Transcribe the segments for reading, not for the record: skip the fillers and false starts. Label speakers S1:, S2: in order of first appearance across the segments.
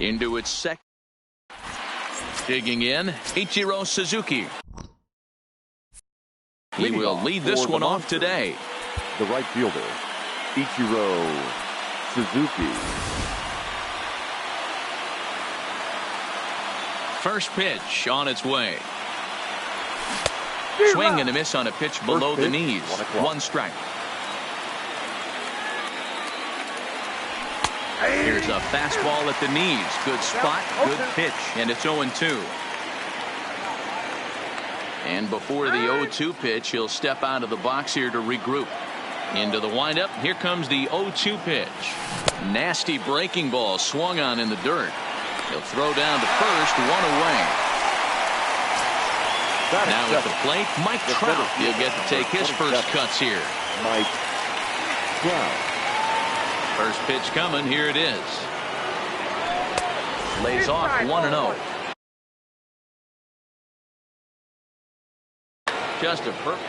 S1: Into its second. Digging in, Ichiro Suzuki. He will lead this one off today.
S2: The right fielder, Ichiro Suzuki.
S1: First pitch on its way. Swing and a miss on a pitch below the knees. 1 strike. Here's a fastball at the knees. Good spot, good pitch, and it's 0-2. And before the 0-2 pitch, he'll step out of the box here to regroup. Into the windup. Here comes the 0-2 pitch. Nasty breaking ball swung on in the dirt. He'll throw down to first, 1 away. Now at the plate, Mike Trout. He'll get to take his first cuts here.
S2: Mike Trout.
S1: First pitch coming. Here it is. Lays off 1-0. Just a perfect.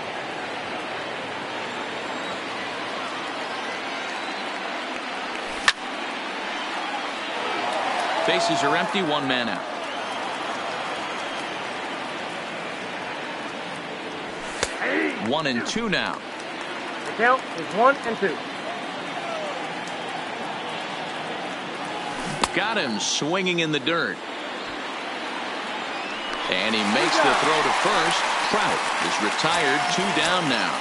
S1: Bases are empty. 1 man out.
S3: Hey.
S1: 1-2 now.
S3: The count is 1-2.
S1: Got him swinging in the dirt. And he makes the throw to first. Trout is retired. 2 down now.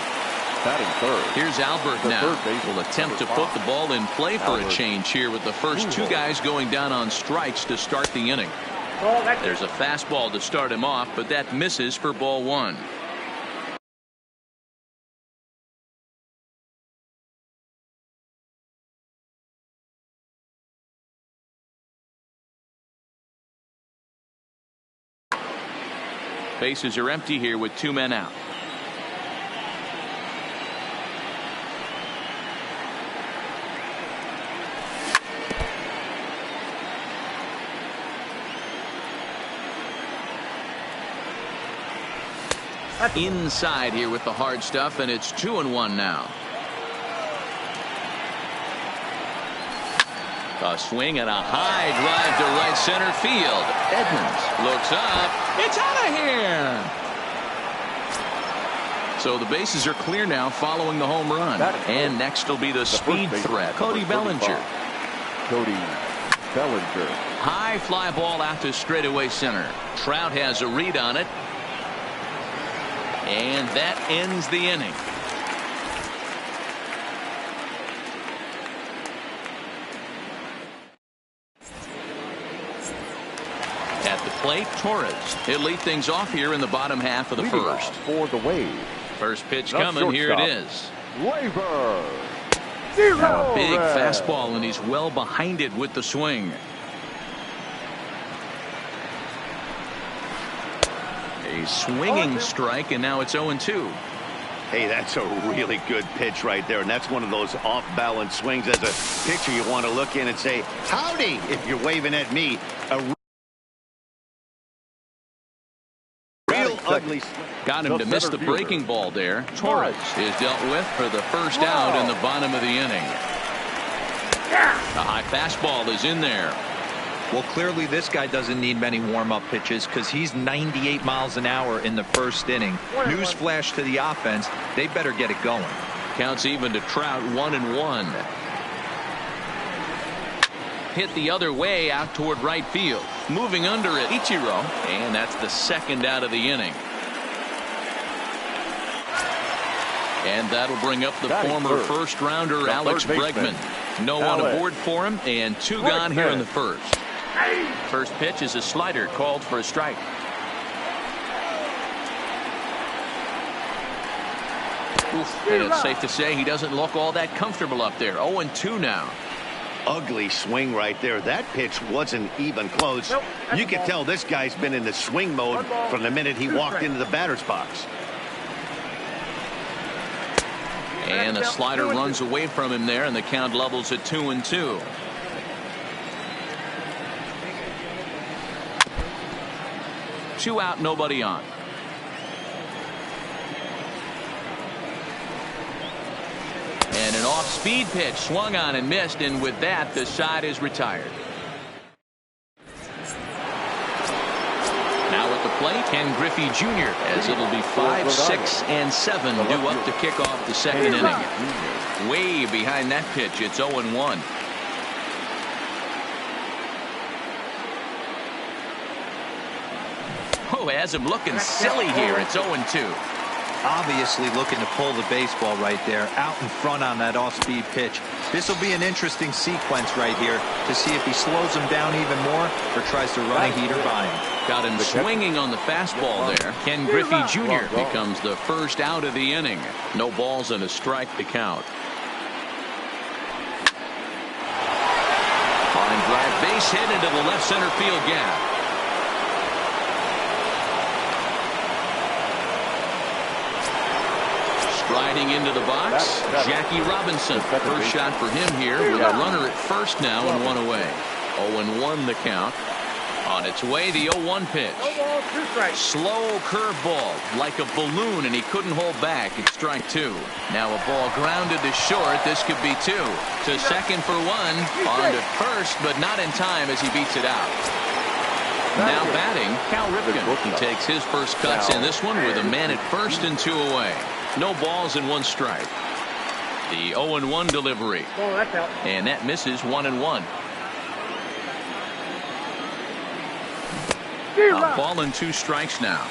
S2: Batting third.
S1: Here's Albert now. Will attempt to put the ball in play for a change here with the first 2 guys going down on strikes to start the inning. There's a fastball to start him off, but that misses for ball 1. Bases are empty here with 2 men out. Inside here with the hard stuff, and it's 2-1 now. A swing and a high drive to right center field. Edmonds looks up. It's out of here. So the bases are clear now following the home run. And next will be the speed threat, Cody Bellinger.
S2: Cody Bellinger.
S1: High fly ball out to straightaway center. Trout has a read on it. And that ends the inning. At the plate, Torres. He'll lead things off here in the bottom half of the first.
S2: For the Wave.
S1: First pitch coming. Here it is.
S2: Labor.
S1: Now a big fastball, and he's well behind it with the swing. A swinging strike, and now it's 0-2.
S4: Hey, that's a really good pitch right there, and that's one of those off-balance swings. As a pitcher, you want to look in and say, howdy, if you're waving at me. A real ugly swing.
S1: Got him to miss the breaking ball there. Torres is dealt with for the first out in the bottom of the inning. The high fastball is in there.
S5: Well, clearly this guy doesn't need many warm-up pitches because he's 98 miles an hour in the first inning. Newsflash to the offense, they better get it going.
S1: Counts even to Trout. 1-1. Hit the other way out toward right field. Moving under it, Ichiro, and that's the second out of the inning. And that'll bring up the former first-rounder Alex Bregman. No one aboard for him, and 2 gone here in the first. First pitch is a slider called for a strike. Oof, and it's safe to say he doesn't look all that comfortable up there. 0-2 now.
S4: Ugly swing right there. That pitch wasn't even close. You can tell this guy's been in the swing mode from the minute he walked into the batter's box.
S1: And the slider runs away from him there, and the count levels at 2-2. Two out, nobody on. And an off-speed pitch swung on and missed, and with that, the side is retired. plate, Ken Griffey Jr., as it'll be 5, 6, and 7 due up to kick off the second inning. Way behind that pitch. It's 0-1. Oh, has him looking silly here. It's 0-2.
S5: Obviously looking to pull the baseball right there, out in front on that off-speed pitch. This will be an interesting sequence right here to see if he slows him down even more or tries to run a heater by him.
S1: Got him swinging on the fastball there. Ken Griffey Jr. becomes the first out of the inning. No balls and a strike to count. Line drive, base hit into the left center field gap. Striding into the box, Jackie Robinson. First shot for him here with a runner at first now and one away. 0-1 the count. On its way, the 0-1 pitch. Slow curveball like a balloon, and he couldn't hold back. It's strike two. Now a ball grounded to short. This could be two. To second for one. On to first, but not in time as he beats it out. Now batting, Cal Ripken. He takes his first cuts in this one with a man at first and two away. No balls and one strike. The 0-1 delivery. And that misses 1-1. A ball and two strikes now.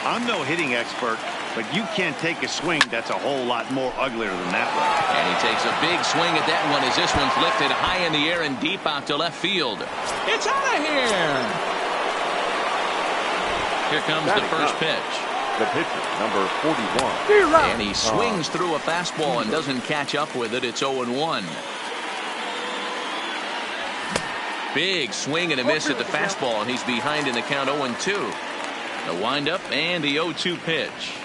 S4: I'm no hitting expert, but you can't take a swing that's a whole lot more uglier than that one.
S1: And he takes a big swing at that one as this one's lifted high in the air and deep out to left field. It's out of here. Here comes the first pitch.
S2: The pitcher, number 41.
S1: And he swings through a fastball and doesn't catch up with it. It's 0-1. Big swing and a miss at the fastball, and he's behind in the count 0-2. The windup and the 0-2 pitch.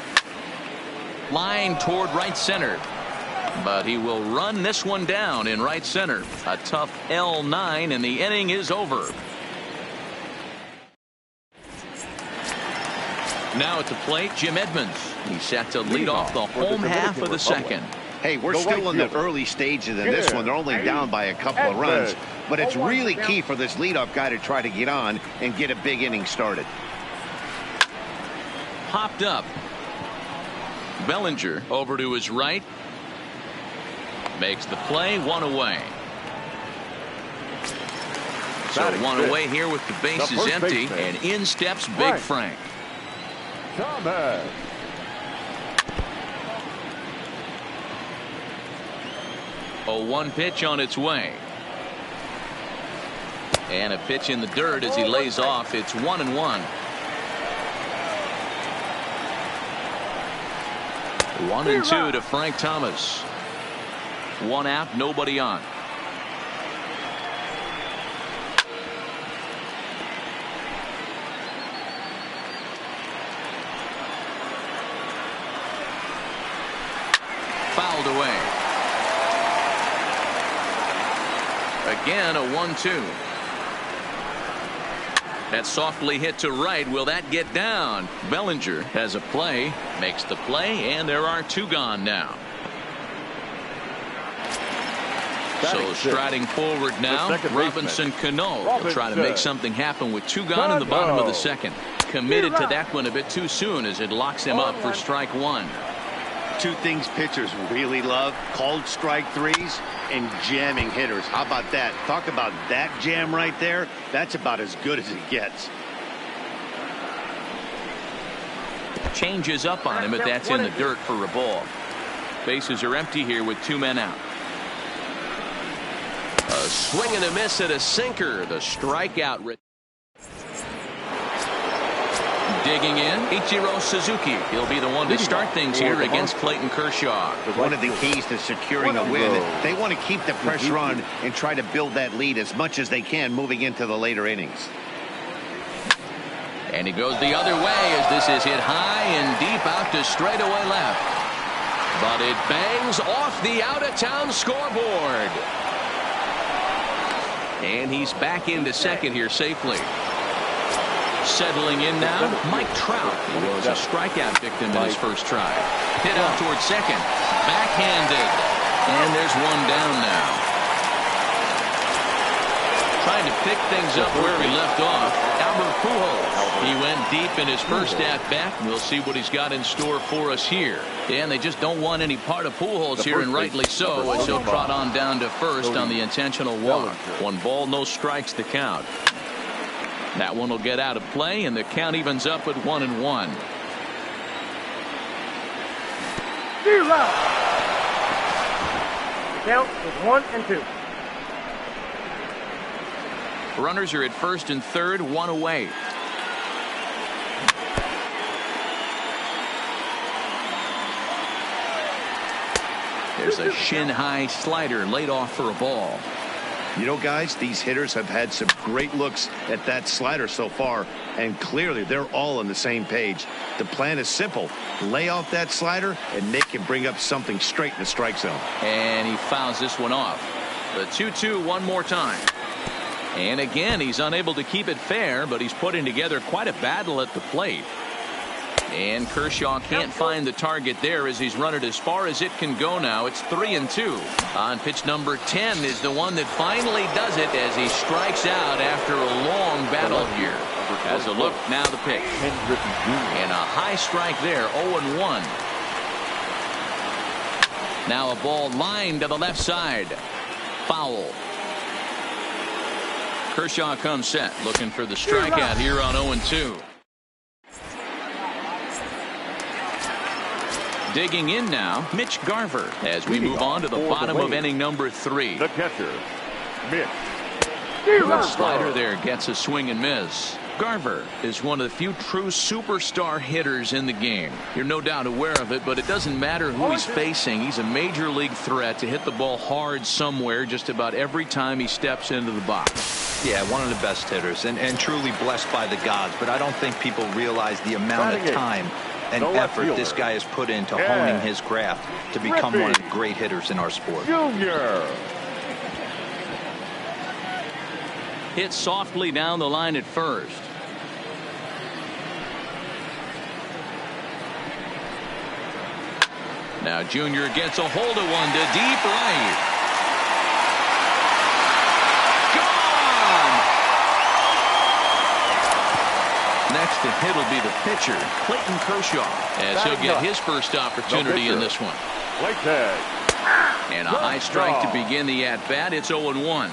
S1: Line toward right center. But he will run this one down in right center. A tough L9, and the inning is over. Now at the plate, Jim Edmonds. He's set to lead off the home half of the second.
S4: Hey, we're still in the early stages of this one. They're only down by a couple of runs, but it's really key for this leadoff guy to try to get on and get a big inning started.
S1: Popped up. Bellinger over to his right. Makes the play, one away. So one away here with the bases empty, and in steps Big Frank.
S2: Thomas.
S1: A 1 pitch on its way. And a pitch in the dirt as he lays off. It's 1-1. 1-2 to Frank Thomas. One out, nobody on. Fouled away. Again, a 1-2. That's softly hit to right. Will that get down? Bellinger has a play, makes the play, and there are two gone now. So striding forward now, Robinson Cano will try to make something happen with two gone in the bottom of the second. Committed to that one a bit too soon as it locks him up for strike one.
S4: Two things pitchers really love: called strike threes and jamming hitters. How about that? Talk about that jam right there. That's about as good as it gets.
S1: Changes up on him, but that's in the dirt for a ball. Bases are empty here with two men out. A swing and a miss at a sinker. The strikeout. Digging in, Ichiro Suzuki. He'll be the one to start things here against Clayton Kershaw.
S4: One of the keys to securing a win, they want to keep the pressure on and try to build that lead as much as they can moving into the later innings.
S1: And he goes the other way as this is hit high and deep out to straightaway left. But it bangs off the out-of-town scoreboard. And he's back into second here safely. Settling in now, Mike Trout. He was a strikeout victim in his first try. Hit out towards second. Backhanded. And there's one down now. Trying to pick things up where he left off, Albert Pujols. He went deep in his first at-bat. We'll see what he's got in store for us here. And they just don't want any part of Pujols here, and rightly so, as he'll trot on down to first on the intentional walk. 1 ball, no strikes to count. That one will get out of play, and the count evens up at 1-1.
S3: The count is 1-2.
S1: Runners are at first and third, 1 away. There's a shin-high slider laid off for a ball.
S4: You know, guys, these hitters have had some great looks at that slider so far, and clearly they're all on the same page. The plan is simple. Lay off that slider, and they can bring up something straight in the strike zone.
S1: And he fouls this one off. The 2-2 one more time. And again, he's unable to keep it fair, but he's putting together quite a battle at the plate. And Kershaw can't find the target there as he's run it as far as it can go now. It's 3-2. On pitch number 10 is the one that finally does it as he strikes out after a long battle here. As a look, now the pitch. And a high strike there, 0-1. Now a ball lined to the left side. Foul. Kershaw comes set, looking for the strikeout here on 0-2. Digging in now, Mitch Garver, as we move on to the bottom of inning number 3.
S2: The catcher, Mitch.
S1: The slider there gets a swing and miss. Garver is one of the few true superstar hitters in the game. You're no doubt aware of it, but it doesn't matter who he's facing. He's a major league threat to hit the ball hard somewhere just about every time he steps into the box.
S5: Yeah, one of the best hitters and truly blessed by the gods, but I don't think people realize the amount of time and effort this guy has put into honing his craft to become one of the great hitters in our sport.
S2: Junior.
S1: Hit softly down the line at first. Now Junior gets a hold of one to deep right. Gone! Next to hit will be the pitcher, Clayton Kershaw, as he'll get his first opportunity in this one. And a high strike to begin the at-bat. It's 0-1.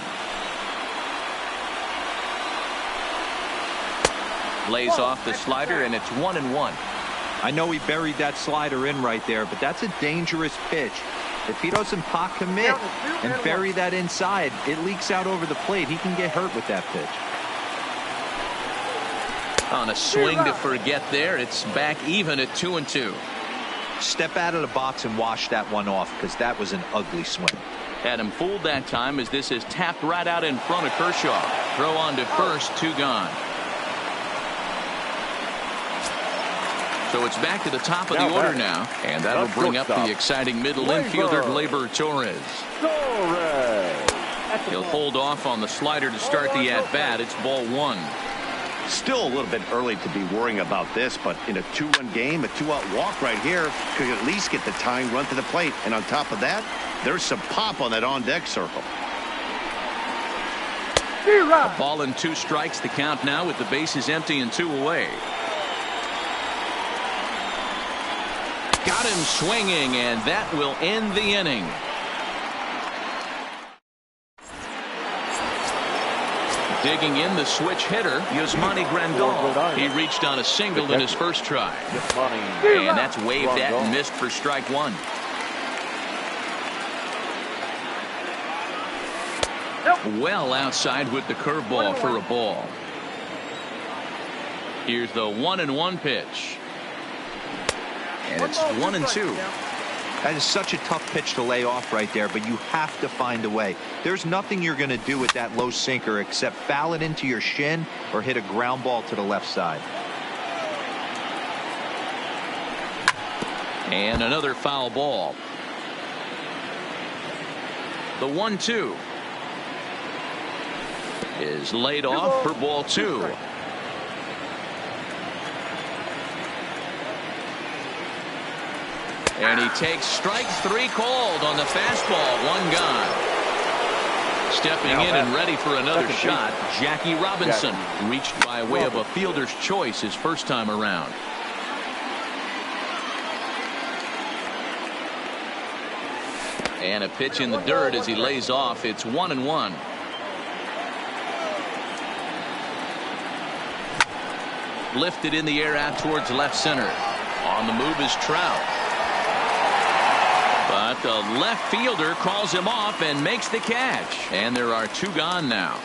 S1: Lays off the slider, and it's 1-1.
S5: I know he buried that slider in right there, but that's a dangerous pitch. If he doesn't pot commit and bury that inside, it leaks out over the plate. He can get hurt with that pitch.
S1: On a swing to forget there, it's back even at 2-2.
S5: Step out of the box and wash that one off, because that was an ugly swing.
S1: Had him fooled that time as this is tapped right out in front of Kershaw. Throw on to first, 2 gone. So it's back to the top of the order now, and that'll bring up the exciting middle infielder, Gleyber Torres. He'll hold off on the slider to start the at-bat. It's ball 1.
S4: Still a little bit early to be worrying about this, but in a 2-1 game, a 2-out walk right here could at least get the tying run to the plate. And on top of that, there's some pop on that on-deck circle.
S1: A ball and 2 strikes to count now with the bases empty and 2 away. Got him swinging, and that will end the inning. Digging in, the switch hitter, Yasmani Grandal. He reached on a single in his first try. And that's waved at and missed for strike 1. Well outside with the curveball for a ball. Here's the 1-1 pitch. And it's 1-2.
S5: That is such a tough pitch to lay off right there, but you have to find a way. There's nothing you're going to do with that low sinker except foul it into your shin or hit a ground ball to the left side.
S1: And another foul ball. The 1-2 is laid off for ball 2. And he takes strike 3 called on the fastball. 1 gone. Stepping in and ready for another shot, Jackie Robinson. Reached by way of a fielder's choice his first time around. And a pitch in the dirt as he lays off. It's 1-1. Lifted in the air out towards left center. On the move is Trout. But the left fielder calls him off and makes the catch. And there are two gone now.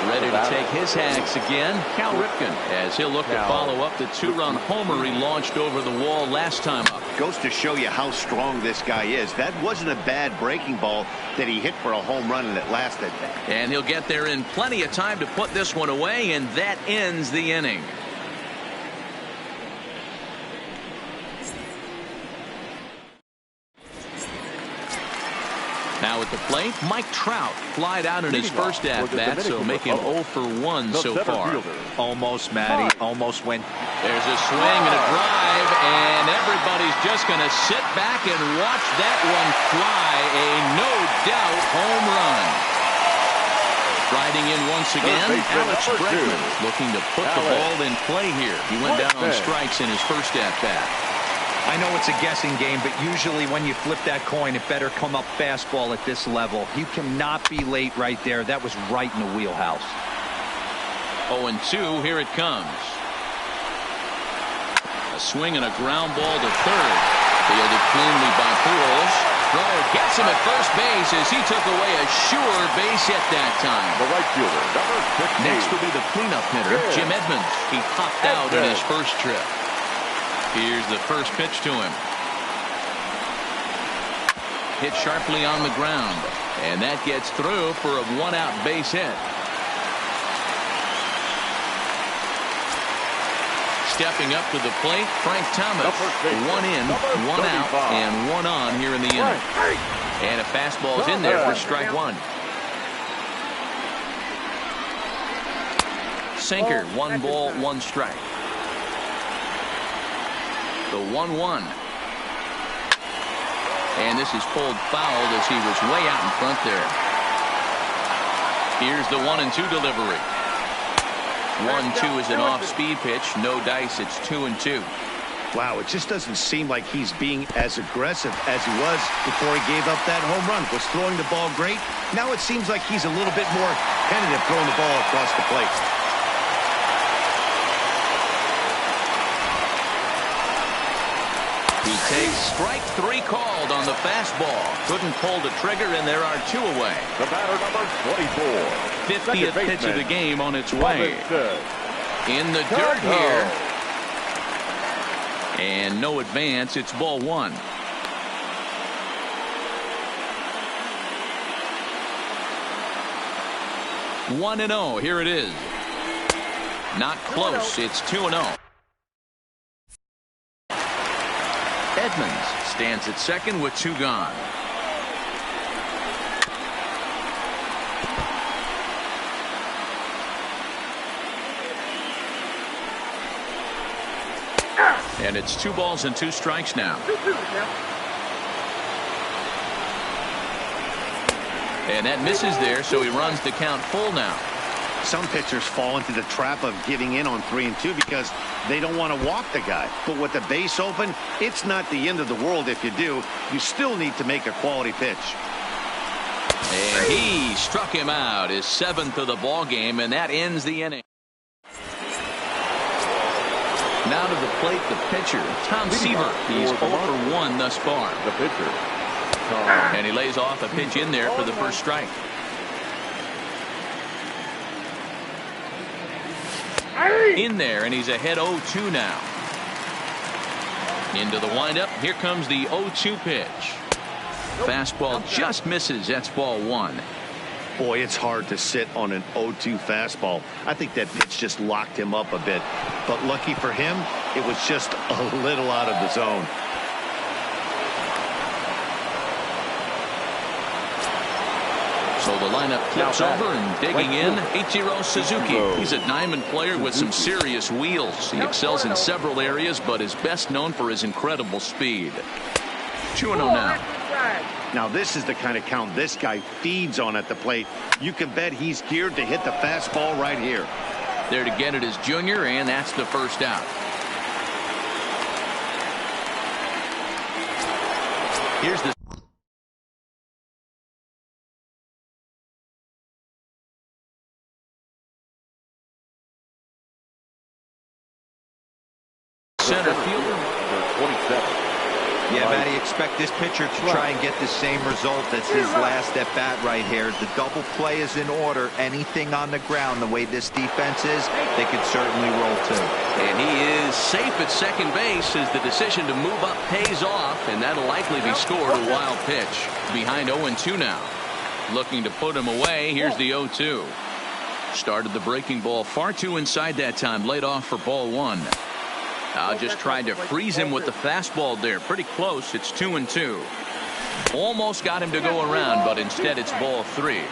S1: Ready to take his hacks again, Cal Ripken, as he'll look to follow up the two-run homer he launched over the wall last time up.
S4: Goes to show you how strong this guy is. That wasn't a bad breaking ball that he hit for a home run, and it lasted.
S1: And he'll get there in plenty of time to put this one away, and that ends the inning. Now at the plate, Mike Trout flied out in his first at-bat, so making 0 for 1 so far.
S5: Almost, Matty. Almost went.
S1: There's a swing and a drive, and everybody's just going to sit back and watch that one fly. A no-doubt home run. Riding in once again, Alex Bregman looking to put the ball in play here. He went down on strikes in his first at-bat.
S5: I know it's a guessing game, but usually when you flip that coin, it better come up fastball at this level. You cannot be late right there. That was right in the wheelhouse.
S1: 0-2, here it comes. A swing and a ground ball to third. Fielded cleanly by Pujols. Thrower gets him at first base as he took away a sure base hit that time.
S2: The right fielder, number 15.
S1: Next will be the cleanup hitter, Jim Edmonds. He popped out in his first trip. Here's the first pitch to him. Hit sharply on the ground. And that gets through for a one-out base hit. Stepping up to the plate, Frank Thomas. One in, one out, and one on here in the inning. And a fastball's in there for strike one. Sinker, 1 ball, 1 strike. The 1-1. And this is pulled fouled as he was way out in front there. Here's the 1-2 delivery. 1-2 is an off-speed pitch. No dice. It's 2-2.
S4: Wow, it just doesn't seem like he's being as aggressive as he was before he gave up that home run. Was throwing the ball great. Now it seems like he's a little bit more tentative throwing the ball across the plate.
S1: He takes strike 3 called on the fastball. Couldn't pull the trigger, and there are 2 away.
S2: The batter, number 24.
S1: 50th pitch of the game on its way. In the dirt here. And no advance. It's ball 1. One and 0. Here it is. Not close. It's 2-0. Edmonds stands at second with 2 gone. And it's 2 balls and 2 strikes now. And that misses there, so he runs the count full now.
S4: Some pitchers fall into the trap of giving in on 3 and 2 because they don't want to walk the guy. But with the base open, it's not the end of the world if you do. You still need to make a quality pitch.
S1: And he struck him out, his 7th of the ball game, and that ends the inning. Now to the plate, the pitcher, Tom Seaver. He's 0 for 1 thus far.
S2: The pitcher.
S1: And he lays off a pitch in there for the first strike. In there, and he's ahead 0-2 now. Into the windup. Here comes the 0-2 pitch. Fastball just misses. That's ball 1.
S4: Boy, it's hard to sit on an 0-2 fastball. I think that pitch just locked him up a bit. But lucky for him, it was just a little out of the zone.
S1: So the lineup flips over and digging in, Ichiro Suzuki. He's a diamond player with some serious wheels. He excels in several areas, but is best known for his incredible speed. 2-0 now.
S4: Now this is the kind of count this guy feeds on at the plate. You can bet he's geared to hit the fastball right here.
S1: There to get it is Junior, and that's the first out. Here's the center fielder.
S2: 27.
S5: Yeah, Matty, expect this pitcher to try and get the same result as his last at bat right here. The double play is in order. Anything on the ground, the way this defense is, they could certainly roll too.
S1: And he is safe at second base as the decision to move up pays off, and that'll likely be scored. A wild pitch behind 0-2 now. Looking to put him away. Here's the 0-2. Started the breaking ball far too inside that time. Laid off for ball one. Just tried to freeze him with the fastball there. Pretty close. It's 2-2. Almost got him to go around, but instead it's ball three.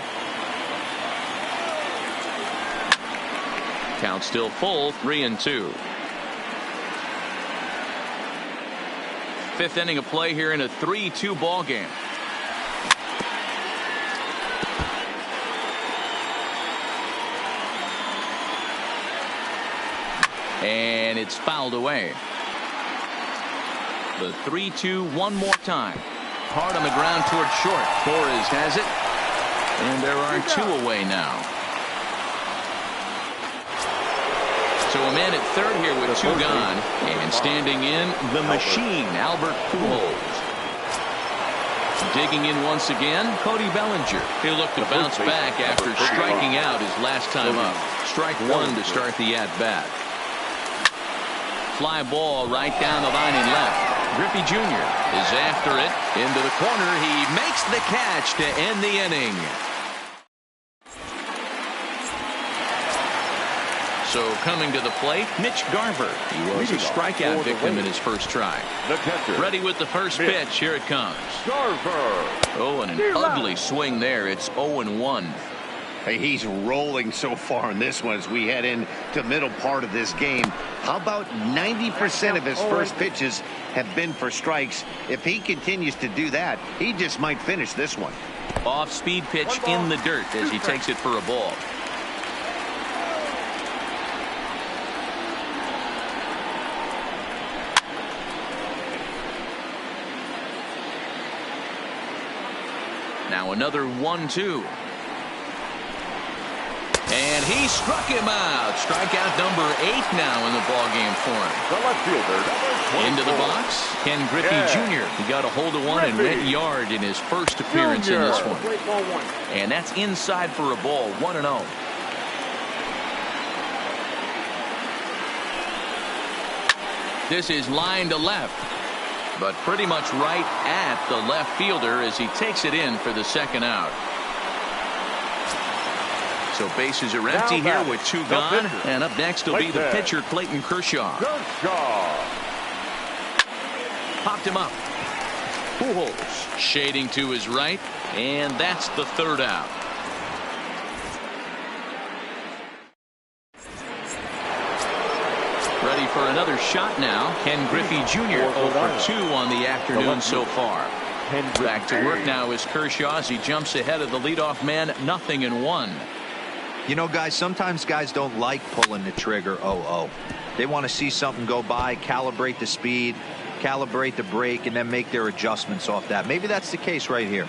S1: Count still full, 3-2. Fifth inning of play here in a 3-2 ball game. And it's fouled away. The 3-2 one more time. Hard on the ground towards short. Torres has it. And there are two away now. So a man at third here with two gone. And standing in, the machine, Albert Pujols. Digging in once again, Cody Bellinger. He'll look to bounce back after striking out his last time up. Strike one to start the at-bat. Fly ball right down the line and left. Griffey Jr. is after it. Into the corner. He makes the catch to end the inning. So coming to the plate, Mitch Garver. He was a strikeout victim in his first try. Ready with the first pitch. Here it comes.
S2: Garver.
S1: Oh, and an ugly swing there. It's 0-1.
S4: Hey, he's rolling so far in this one as we head into the middle part of this game. How about 90% of his first pitches have been for strikes? If he continues to do that, he just might finish this one.
S1: Off-speed pitch in the dirt as he takes it for a ball. Now another 1-2. And he struck him out. Strikeout number 8 now in the ballgame for him.
S2: The left fielder,
S1: into the box, Ken Griffey Jr. He got a hold of one and went yard in his first appearance in this one. And that's inside for a ball, 1-0. This is line to left, but pretty much right at the left fielder as he takes it in for the second out. So bases are empty here with two gone. And up next will be the pitcher, Clayton Kershaw. Popped him up. Pujols shading to his right. And that's the third out. Ready for another shot now. Ken Griffey Jr. 0 for 2 on the afternoon so far. Back to work now is Kershaw as he jumps ahead of the leadoff man. 0-1.
S5: You know, guys, sometimes guys don't like pulling the trigger 0-0. They want to see something go by, calibrate the speed, calibrate the brake, and then make their adjustments off that. Maybe that's the case right here.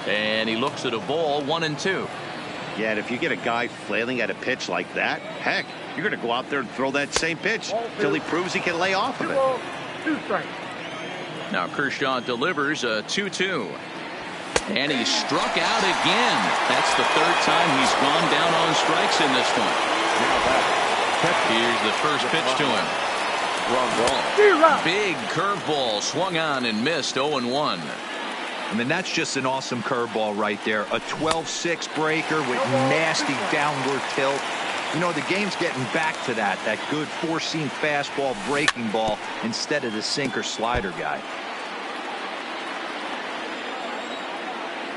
S1: And he looks at a ball, 1-2.
S4: Yeah, and if you get a guy flailing at a pitch like that, heck, you're going to go out there and throw that same pitch till he proves he can lay off of it.
S1: Now Kershaw delivers a 2-2. And he struck out again. That's the third time he's gone down on strikes in this one. Here's the first pitch to him. Big curveball swung on and missed. 0-1.
S5: I mean, that's just an awesome curveball right there. A 12-6 breaker with nasty downward tilt. You know, the game's getting back to that good four-seam fastball breaking ball instead of the sinker slider guy.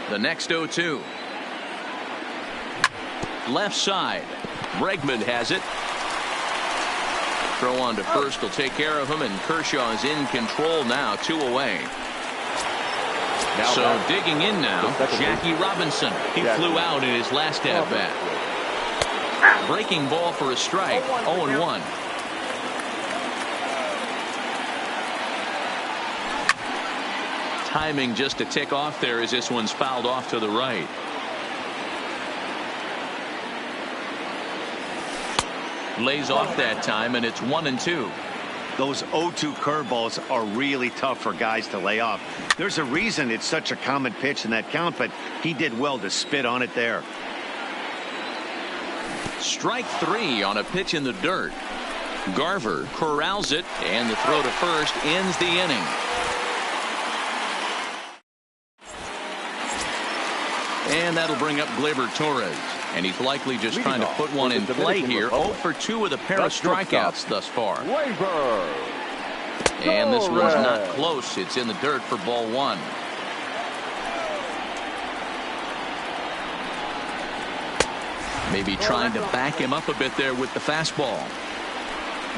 S1: The next 0-2. Left side. Bregman has it. Throw on to first will take care of him, and Kershaw is in control now, 2 away. So digging in now, Jackie Robinson. He flew out in his last at-bat. Breaking ball for a strike. 0-1. Timing just to tick off there as this one's fouled off to the right. Lays off that time, and it's 1-2.
S4: Those 0-2 curveballs are really tough for guys to lay off. There's a reason it's such a common pitch in that count, but he did well to spit on it there.
S1: Strike 3 on a pitch in the dirt. Garver corrals it, and the throw to first ends the inning. And that'll bring up Gleyber Torres. And he's likely just trying to put one in play here. 0 for 2 with a pair of strikeouts thus far. And this one's not close. It's in the dirt for ball 1. Maybe trying to back him up a bit there with the fastball.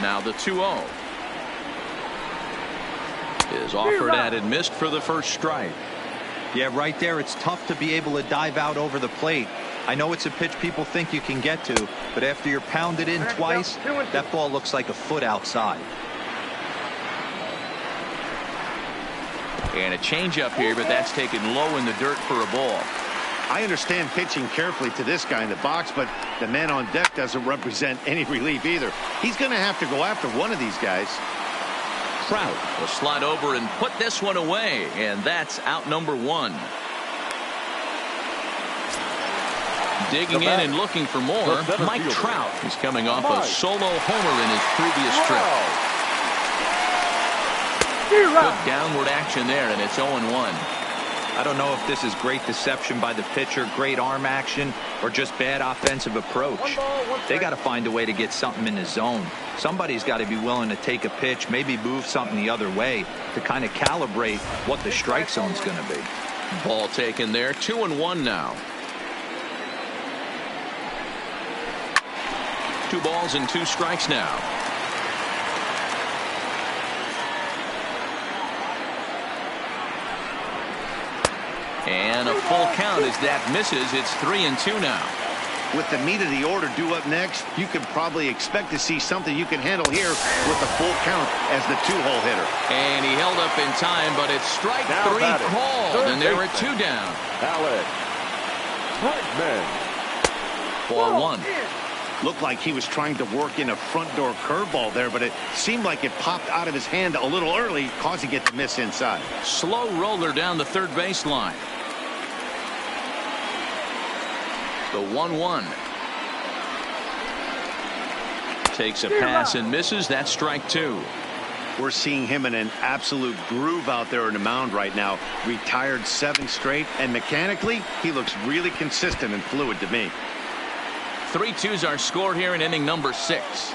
S1: Now the 2-0 is offered at and missed for the first strike.
S5: Yeah, right there, it's tough to be able to dive out over the plate. I know it's a pitch people think you can get to, but after you're pounded in twice, that ball looks like a foot outside.
S1: And a changeup here, but that's taken low in the dirt for a ball.
S4: I understand pitching carefully to this guy in the box, but the man on deck doesn't represent any relief either. He's going to have to go after one of these guys.
S1: Trout will slide over and put this one away, and that's out number 1. Digging in and looking for more, Mike Trout. He's coming off a solo homer in his previous trip. Good downward action there, and it's 0-1.
S5: I don't know if this is great deception by the pitcher, great arm action, or just bad offensive approach. They got to find a way to get something in the zone. Somebody's got to be willing to take a pitch, maybe move something the other way to kind of calibrate what the strike zone's going to be.
S1: Ball taken there. 2-1 now. 2 balls and 2 strikes now. And a full count as that misses. It's 3-2 now.
S4: With the meat of the order due up next, you can probably expect to see something you can handle here with a full count as the 2-hole hitter.
S1: And he held up in time, but it's strike 3 called, and there are 2 down.
S2: Alex Bregman.
S1: Ball 1.
S4: Looked like he was trying to work in a front door curveball there, but it seemed like it popped out of his hand a little early, causing it to miss inside.
S1: Slow roller down the third baseline. The 1-1. Takes a pass and misses. That's strike 2.
S4: We're seeing him in an absolute groove out there in the mound right now. Retired 7 straight, and mechanically, he looks really consistent and fluid to me.
S1: 3-2's our score here in inning number 6.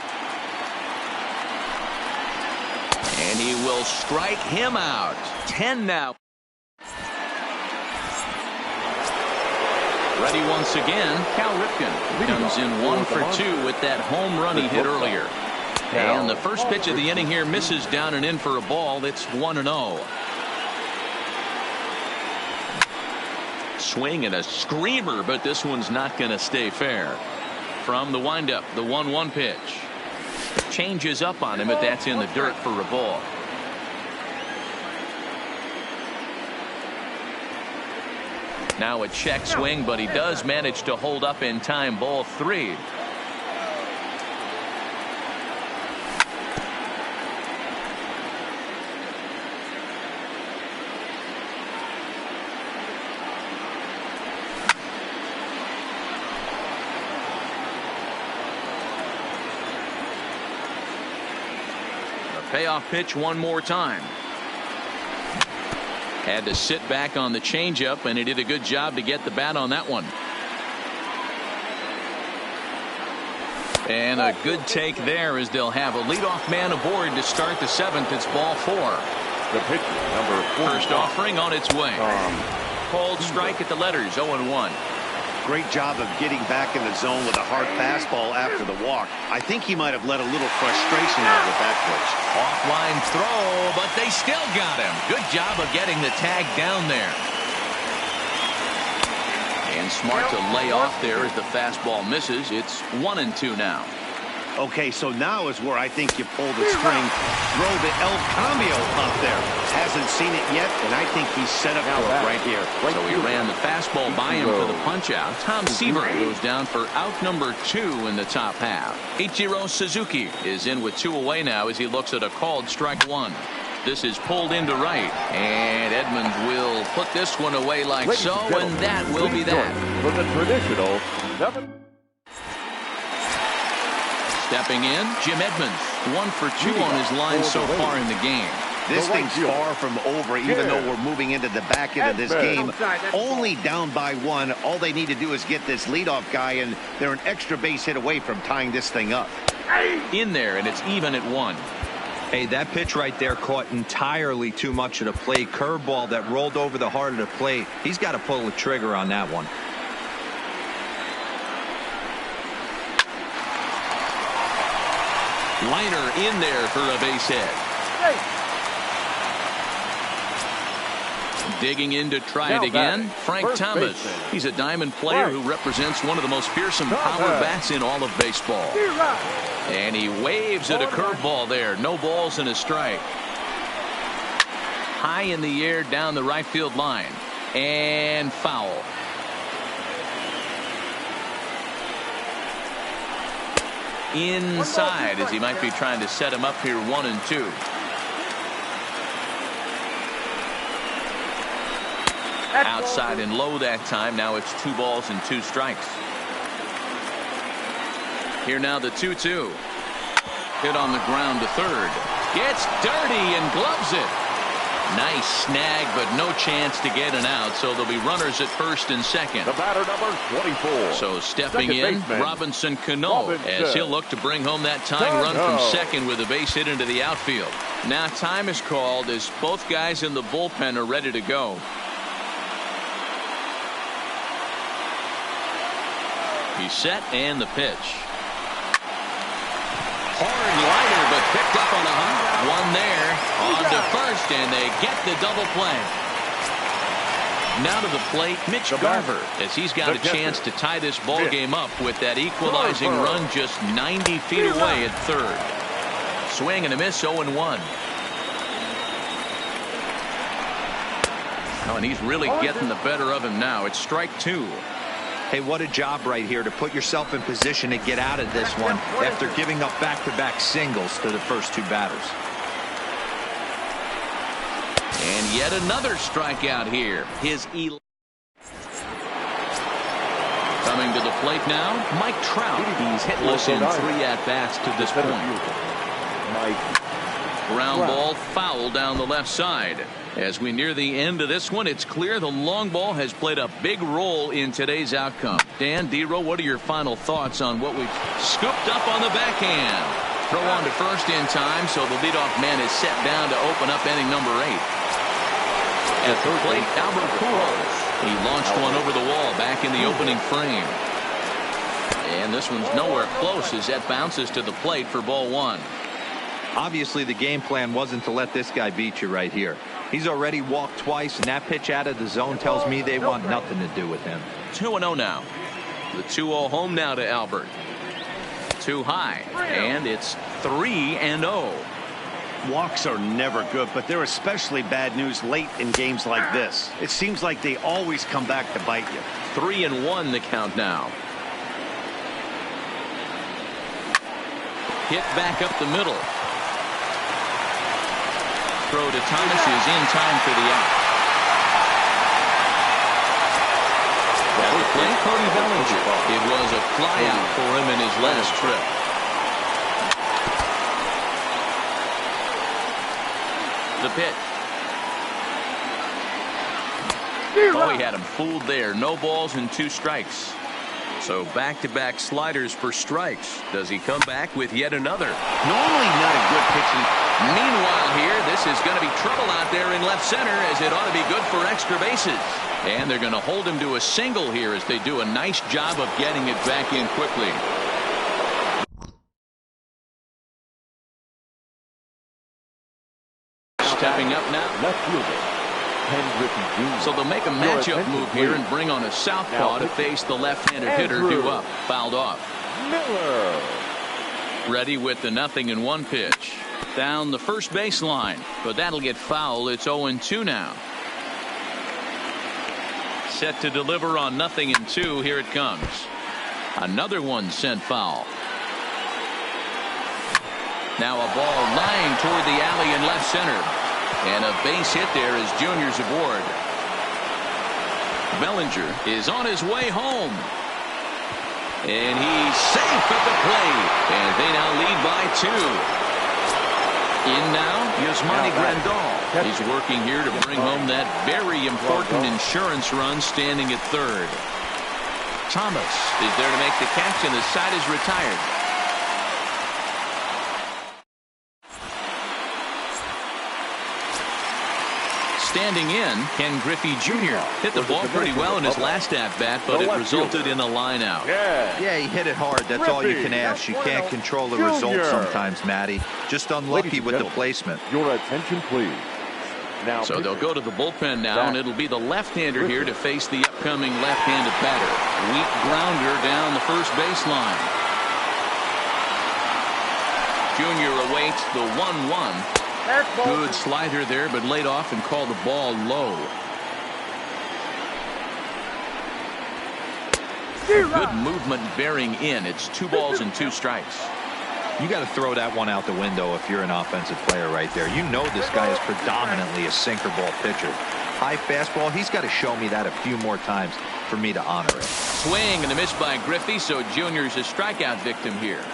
S1: And he will strike him out. 10 now. Ready once again, Cal Ripken comes in 1 for 2 with that home run he hit earlier. And the first pitch of the inning here misses down and in for a ball. It's 1-0. Swing and a screamer, but this one's not going to stay fair. From the windup, the 1-1 pitch. Changes up on him, but that's in the dirt for a ball. Now a check swing, but he does manage to hold up in time. Ball 3. Payoff pitch one more time. Had to sit back on the changeup, and he did a good job to get the bat on that one. And a good take there as they'll have a leadoff man aboard to start the 7th. It's ball 4.
S2: The pitch, number 4.
S1: First offering on its way. Called strike at the letters, 0-1.
S4: Great job of getting back in the zone with a hard fastball after the walk. I think he might have let a little frustration out with that pitch.
S1: Offline throw, but they still got him. Good job of getting the tag down there. And smart to lay off there as the fastball misses. It's 1-2 now.
S4: Okay, so now is where I think you pull the string. Throw the El Cambio up there. Hasn't seen it yet, and I think he's set up for it right here.
S1: So he ran the fastball by him for the punch-out. Tom Seaver goes down for out number 2 in the top half. Ichiro Suzuki is in with 2 away now as he looks at a called strike 1. This is pulled into right, and Edmonds will put this one away like so, and that will be that.
S2: For the traditional 7.
S1: Stepping in, Jim Edmonds, 1 for 2 on his line so far in the game.
S4: This thing's far from over, even though we're moving into the back end of this game. Only down by 1. All they need to do is get this leadoff guy, and they're an extra base hit away from tying this thing up.
S1: In there, and it's even at 1.
S5: Hey, that pitch right there caught entirely too much of the plate. Curveball that rolled over the heart of the plate. He's got to pull the trigger on that one.
S1: Liner in there for a base hit. Digging in to try it again, Frank Thomas. He's a diamond player who represents one of the most fearsome power bats in all of baseball. And he waves at a curveball there. No balls and a strike. High in the air down the right field line. And foul. Inside as he might be trying to set him up here 1-2. Outside and low that time. Now it's 2 balls and 2 strikes. Here now the 2-2. Hit on the ground to third. Gets dirty and gloves it. Nice snag, but no chance to get an out. So there'll be runners at first and second.
S2: The batter number 24.
S1: So stepping in, Robinson Cano, as he'll look to bring home that tying run from second with a base hit into the outfield. Now time is called as both guys in the bullpen are ready to go. He's set and the pitch. Hard liner, but picked up on a hop. One there on to first, and they get the double play. Now to the plate, Mitch Garver, as he's got a chance to tie this ball game up with that equalizing run just 90 feet away at third. Swing and a miss, 0-1. Oh, and he's really getting the better of him now. It's strike 2.
S5: Hey, what a job right here to put yourself in position to get out of this one after giving up back-to-back singles to the first 2 batters.
S1: And yet another strikeout here. His coming to the plate now, Mike Trout. He's hitless in 3 at-bats to this point. Ground ball foul down the left side. As we near the end of this one, it's clear the long ball has played a big role in today's outcome. Dan, D-Row, what are your final thoughts on what we've scooped up on the backhand? Throw on to first in time, so the leadoff man is set down to open up inning number 8. At the plate, Albert Pujols. He launched one over the wall back in the opening frame. And this one's nowhere close as that bounces to the plate for ball 1.
S5: Obviously, the game plan wasn't to let this guy beat you right here. He's already walked twice, and that pitch out of the zone tells me they want nothing to do with him.
S1: 2-0 now. The 2-0 home now to Albert. Too high, and it's 3-0.
S4: Walks are never good, but they're especially bad news late in games like this. It seems like they always come back to bite you.
S1: 3-1 the count now. Hit back up the middle. Throw to Thomas is in time for the out. At the plate, Cody Bellinger. It was a fly out for him in his last trip. The pitch. Oh, he had him fooled there. No balls and 2 strikes. So back-to-back sliders for strikes. Does he come back with yet another?
S4: Normally not a good pitching.
S1: Meanwhile here, this is going to be trouble out there in left center, as it ought to be good for extra bases. And they're going to hold him to a single here as they do a nice job of getting it back in quickly. Stepping up now.
S2: Left fielder.
S1: So they'll make a matchup move here and bring on a southpaw to face the left-handed hitter due up. Fouled off.
S2: Miller.
S1: Ready with the 0-1 pitch. Down the first baseline, but that'll get foul. It's 0-2 now. Set to deliver on 0-2. Here it comes. Another one sent foul. Now a ball lying toward the alley in left center. And a base hit there as Junior's aboard. Bellinger is on his way home. And he's safe at the plate. And they now lead by 2. In now, Yasmani Grandal. He's working here to bring home that very important insurance run, standing at third. Thomas is there to make the catch, and the side is retired. Standing in, Ken Griffey Jr. hit the ball pretty well in his last at-bat, but it resulted in a line-out.
S5: Yeah, he hit it hard. That's all you can ask. You can't control the result sometimes, Matty. Just unlucky with the placement.
S2: Your attention, please. Now,
S1: so they'll go to the bullpen now, and it'll be the left-hander here to face the upcoming left-handed batter. Weak grounder down the first baseline. Junior awaits the 1-1. Good slider there, but laid off and called the ball low. Good movement bearing in. It's 2 balls and 2 strikes.
S5: You got to throw that one out the window if you're an offensive player right there. You know this guy is predominantly a sinker ball pitcher. High fastball, he's got to show me that a few more times for me to honor it.
S1: Swing and a miss by Griffey, so Junior's a strikeout victim here.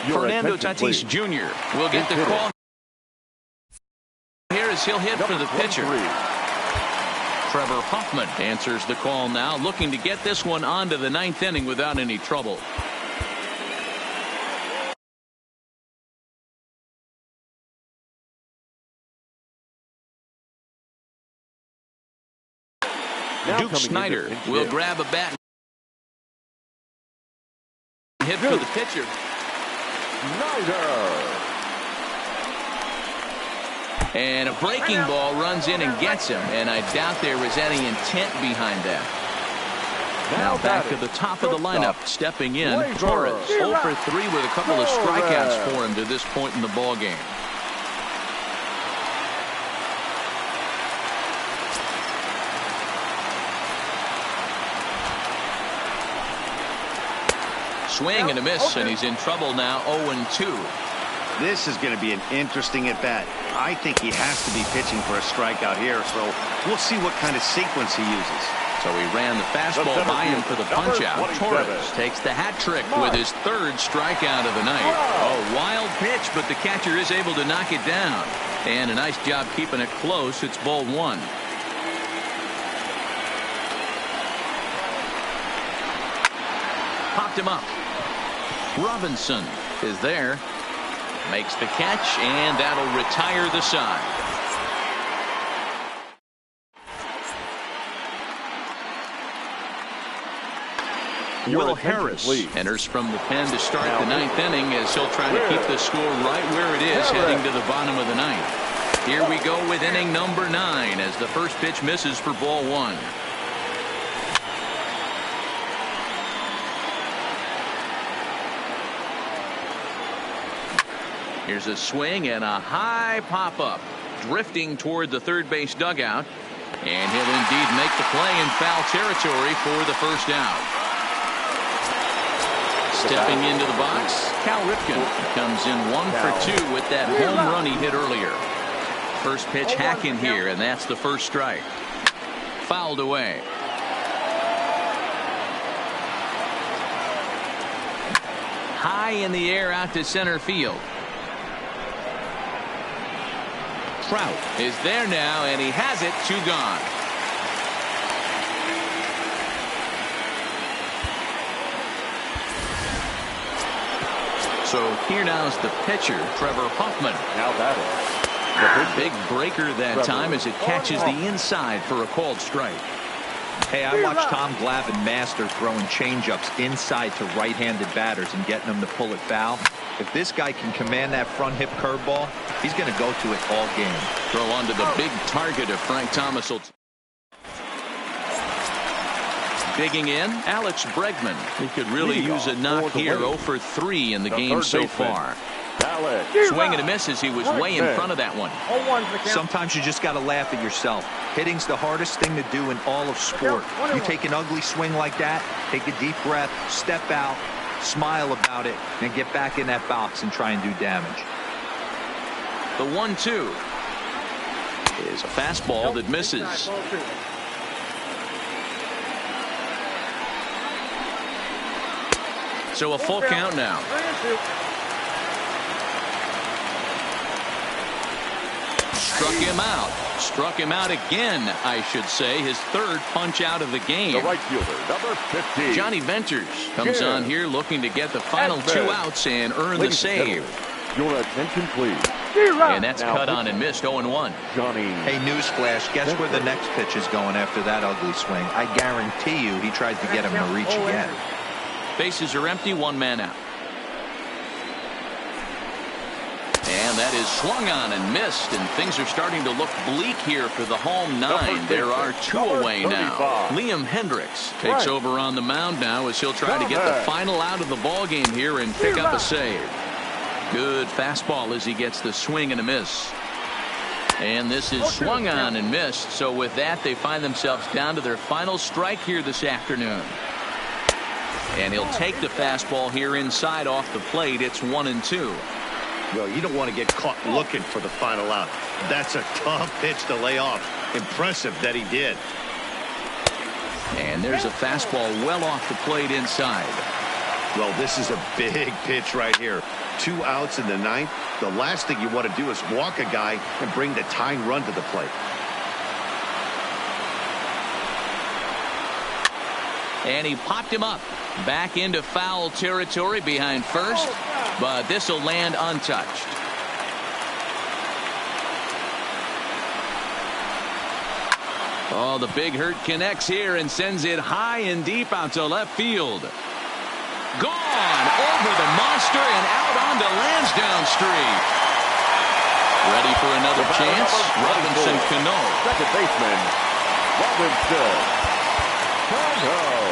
S1: Fernando Tatis Jr. will get the call here as he'll hit for the pitcher. Trevor Hoffman answers the call now, looking to get this one onto the 9th inning without any trouble. Duke Snyder will grab a bat and hit for the pitcher. And a breaking ball runs in and gets him, and I doubt there was any intent behind that. Now back to the top of the lineup, stepping in, Torres. 0 for 3 with a couple of strikeouts for him to this point in the ball game. Swing and a miss, and he's in trouble now. 0-2.
S4: This is going to be an interesting at-bat. I think he has to be pitching for a strikeout here, so we'll see what kind of sequence he uses.
S1: So he ran the fastball by him for the punch-out. Torres takes the hat trick with his 3rd strikeout of the night. A wild pitch, but the catcher is able to knock it down. And a nice job keeping it close. It's ball 1. Popped him up. Robinson is there. Makes the catch, and that'll retire the side. Will Harris enters from the pen to start the 9th inning as he'll try to keep the score right where it is heading to the bottom of the 9th. Here we go with inning number 9 as the first pitch misses for ball 1. Here's a swing and a high pop-up, drifting toward the third base dugout. And he'll indeed make the play in foul territory for the first out. Stepping into the box, Cal Ripken comes in 1 for 2 with that home run he hit earlier. First pitch hack in here, and that's the first strike. Fouled away. High in the air out to center field. Trout is there now, and he has it. 2 gone. So here now is the pitcher, Trevor Hoffman.
S2: Now batting.
S1: Big breaker that time as it catches the inside for a called strike.
S5: Hey, I watched Tom Glavine master throwing changeups inside to right-handed batters and getting them to pull it foul. If this guy can command that front hip curveball, he's going to go to it all game.
S1: Throw onto the big target of Frank Thomas. Digging in, Alex Bregman. He could really use a knock here. 0 for 3 in the game so far. Swing and a miss as he was way in front of that one.
S5: Sometimes you just got to laugh at yourself. Hitting's the hardest thing to do in all of sport. You take an ugly swing like that, take a deep breath, step out, smile about it, and get back in that box and try and do damage.
S1: The 1-2 is a fastball that misses. So a full count now. Struck him out again, I should say. His third punch out of the game.
S2: The right fielder, number 50.
S1: Johnny Venters comes on here looking to get the final 2 outs and earn the save.
S2: Your attention, please.
S1: And that's cut on and missed. 0-1.
S2: Johnny.
S5: Hey, newsflash, guess where the next pitch is going after that ugly swing? I guarantee you he tries to get him to reach again.
S1: Bases are empty, 1 man out. And that is swung on and missed, and things are starting to look bleak here for the home 9. There are 2 away now. Liam Hendricks takes over on the mound now as he'll try to get the final out of the ball game here and pick up a save. Good fastball as he gets the swing and a miss. And this is swung on and missed, so with that they find themselves down to their final strike here this afternoon. And he'll take the fastball here inside off the plate. It's 1-2.
S4: Well, you don't want to get caught looking for the final out. That's a tough pitch to lay off. Impressive that he did.
S1: And there's a fastball well off the plate inside.
S4: Well, this is a big pitch right here. 2 outs in the 9th. The last thing you want to do is walk a guy and bring the tying run to the plate.
S1: And he popped him up. Back into foul territory behind first. But this will land untouched. Oh, the big hurt connects here and sends it high and deep out to left field. Gone over the monster and out onto Lansdowne Street. Ready for another chance? Robinson Cano.
S2: Second baseman, Robinson Cano.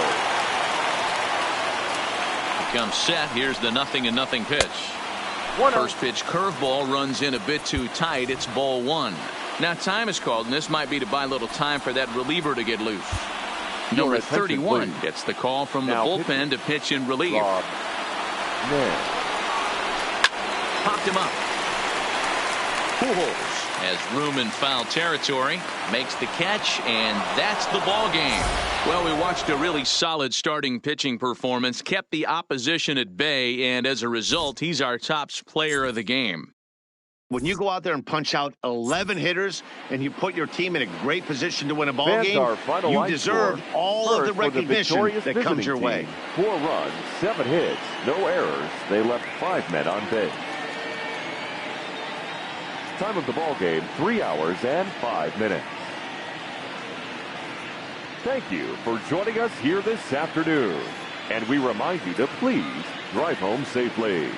S1: Comes set. Here's the 0-0 pitch. First pitch curveball runs in a bit too tight. It's ball 1. Now time is called, and this might be to buy a little time for that reliever to get loose. Number 31 gets the call from the bullpen to pitch in relief. Popped him up. Pujols has room in foul territory, makes the catch, and that's the ball game. Well, we watched a really solid starting pitching performance, kept the opposition at bay, and as a result, he's our top player of the game.
S4: When you go out there and punch out 11 hitters and you put your team in a great position to win a ball game, you deserve all of the recognition that comes your way.
S2: 4 runs, 7 hits, no errors. They left 5 men on base. Time of the ball game, 3 hours and 5 minutes. Thank you for joining us here this afternoon. And we remind you to please drive home safely.